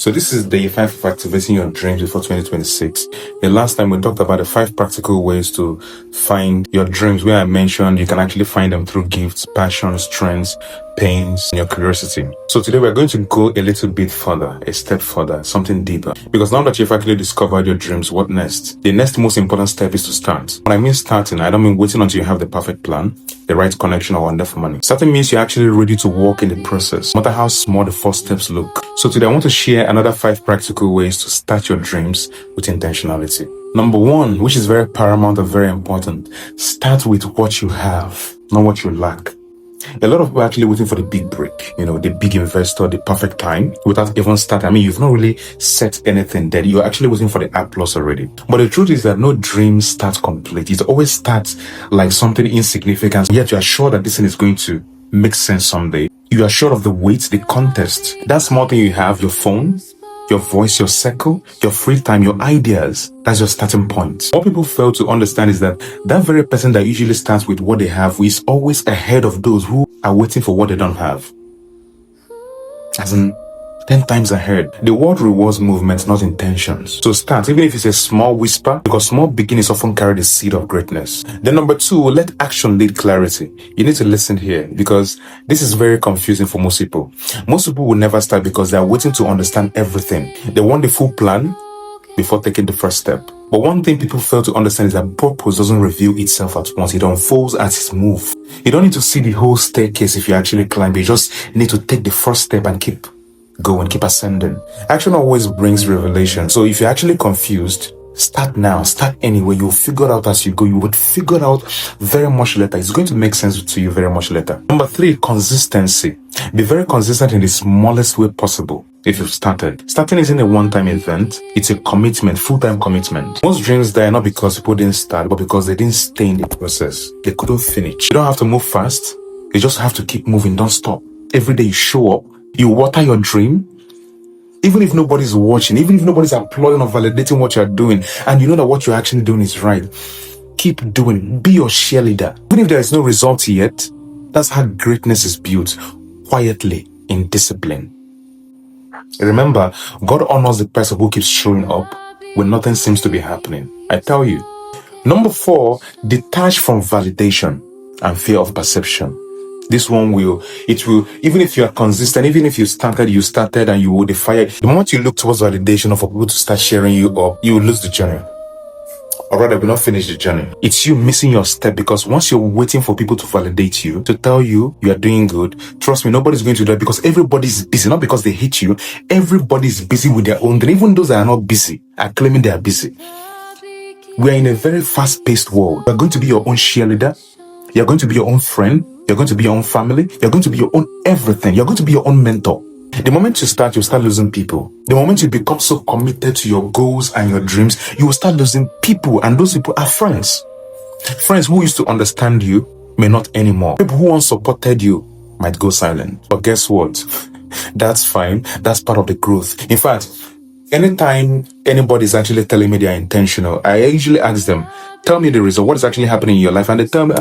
So this is day 5 of activating your dreams before 2026. The last time we talked about the 5 practical ways to find your dreams, where I mentioned you can actually find them through gifts, passions, strengths, pains, and your curiosity. So today we're going to go a little bit further, a step further, something deeper. Because now that you've actually discovered your dreams, what next? The next most important step is to start. When I mean starting, I don't mean waiting until you have the perfect plan, the right connection, or enough money. Starting means you're actually ready to walk in the process, no matter how small the first steps look. So today I want to share another 5 practical ways to start your dreams with intentionality. Number 1, which is very paramount and very important, start with what you have, not what you lack. A lot of people are actually waiting for the big break, the big investor, the perfect time, without even starting. I mean, you've not really set anything there. You're actually waiting for the applause already. But the truth is that no dream starts complete. It always starts like something insignificant, yet you are sure that this thing is going to make sense someday. You are sure of the weight, the context. That small thing you have, your phone, your voice, your circle, your free time, your ideas, that's your starting point. What people fail to understand is that very person that usually starts with what they have is always ahead of those who are waiting for what they don't have. As in, 10 times ahead. The world rewards movement, not intentions. So start, even if it's a small whisper, because small beginnings often carry the seed of greatness. Then number 2, let action lead clarity. You need to listen here, because this is very confusing for most people. Most people will never start because they are waiting to understand everything. They want the full plan before taking the first step. But one thing people fail to understand is that purpose doesn't reveal itself at once. It unfolds as its move. You don't need to see the whole staircase if you actually climb. You just need to take the first step and keep going, keep ascending. Action always brings revelation. So if you're actually confused, start now, start anyway. You'll figure it out as you go. You would figure it out very much later. It's going to make sense to you very much later. Number 3, consistency. Be very consistent in the smallest way possible. If you've started. Starting isn't a one-time event. It's a commitment, full-time commitment. Most dreams die not because people didn't start, but because they didn't stay in the process. They couldn't finish. You don't have to move fast. You just have to keep moving. Don't stop. Every day you show up. You water your dream, even if nobody's watching, even if nobody's applauding or validating what you're doing, and you know that what you're actually doing is right. Keep doing. Be your cheerleader. Even if there is no result yet, that's how greatness is built, quietly, in discipline. Remember, God honors the person who keeps showing up when nothing seems to be happening. I tell you. Number 4, detach from validation and fear of perception. This one will, even if you are consistent, even if you started and you will defy it. The moment you look towards validation or for people to start sharing you up, you will lose the journey. Or rather, will not finish the journey. It's you missing your step, because once you're waiting for people to validate you, to tell you are doing good, trust me, nobody's going to do that, because everybody's busy, not because they hate you. Everybody's busy with their own thing. Even those that are not busy are claiming they are busy. We are in a very fast-paced world. You're going to be your own cheerleader. You're going to be your own friend. You're going to be your own family. You're going to be your own everything. You're going to be your own mentor. The moment you start losing people. The moment you become so committed to your goals and your dreams, you will start losing people. And those people are friends. Friends who used to understand you may not anymore. People who once supported you might go silent. But guess what? That's fine. That's part of the growth. In fact, anytime anybody's actually telling me they're intentional, I usually ask them, tell me the result. What is actually happening in your life? And they tell me,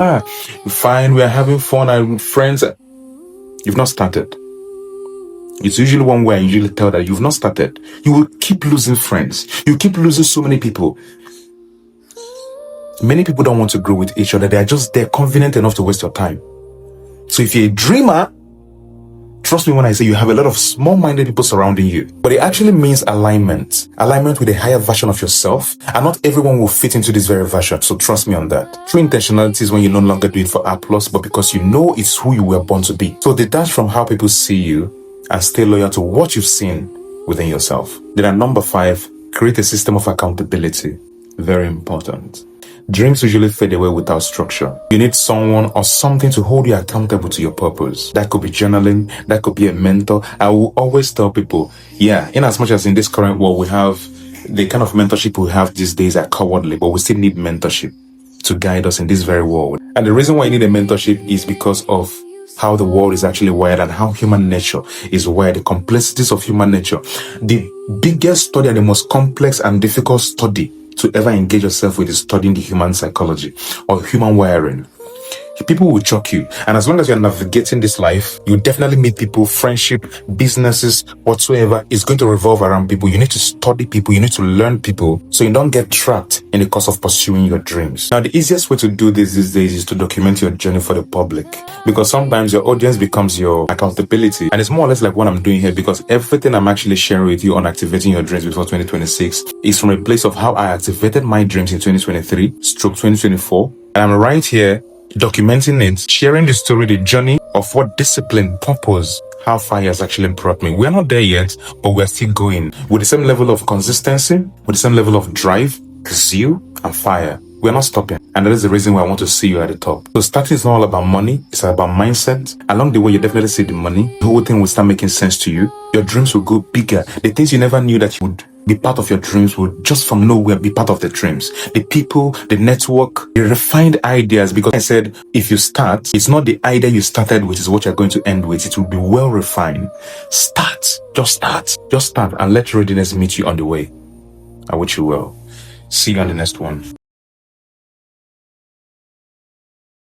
fine, we're having fun, I'm friends. You've not started. It's usually one way I usually tell that you've not started. You will keep losing friends. You keep losing so many people. Many people don't want to grow with each other. They're confident enough to waste your time. So if you're a dreamer, trust me when I say you have a lot of small-minded people surrounding you. But it actually means alignment. Alignment with a higher version of yourself. And not everyone will fit into this very version. So trust me on that. True intentionality is when you no longer do it for applause, but because you know it's who you were born to be. So detach from how people see you and stay loyal to what you've seen within yourself. Then number 5, create a system of accountability. Very important. Dreams usually fade away without structure. You need someone or something to hold you accountable to your purpose. That could be journaling, that could be a mentor. I will always tell people, in as much as in this current world we have, the kind of mentorship we have these days are cowardly, but we still need mentorship to guide us in this very world. And the reason why you need a mentorship is because of how the world is actually wired and how human nature is wired, the complexities of human nature. The biggest study and the most complex and difficult study to ever engage yourself with is studying the human psychology or human wiring. People will choke you. And as long as you're navigating this life, you definitely meet people, friendship, businesses, whatsoever is going to revolve around people. You need to study people. You need to learn people so you don't get trapped in the course of pursuing your dreams. Now, the easiest way to do this these days is to document your journey for the public, because sometimes your audience becomes your accountability. And it's more or less like what I'm doing here, because everything I'm actually sharing with you on activating your dreams before 2026 is from a place of how I activated my dreams in 2023 stroke 2024. And I'm right here documenting it, sharing the story, the journey of what discipline, purpose, how far has actually brought me. We're not there yet, but we're still going with the same level of consistency, with the same level of drive, zeal, and fire. We're not stopping. And that is the reason why I want to see you at the top. So starting is not all about money. It's about mindset. Along the way, you definitely see the money. The whole thing will start making sense to you. Your dreams will go bigger. The things you never knew that you would be part of your dreams will just from nowhere be part of the dreams. The people, the network, the refined ideas. Because I said, if you start, it's not the idea you started with is what you're going to end with. It will be well refined. Start. Just start and let readiness meet you on the way. I wish you well. See you on the next one.